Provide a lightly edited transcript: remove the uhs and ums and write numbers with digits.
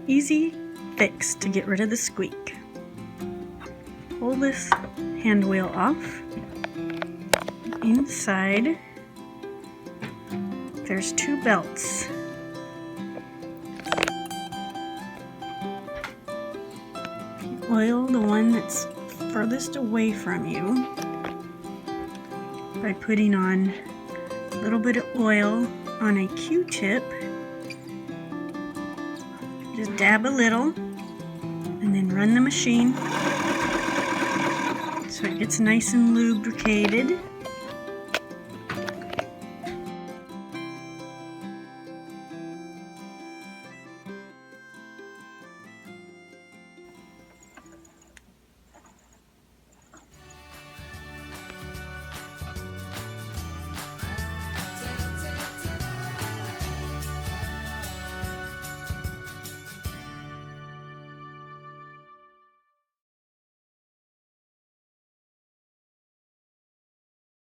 easy fix to get rid of the squeak. Pull this hand wheel off. Inside, there's 2 belts. Oil the one that's furthest away from you by putting on a little bit of oil on a Q-tip. Just dab a little and then run the machine so it gets nice and lubricated.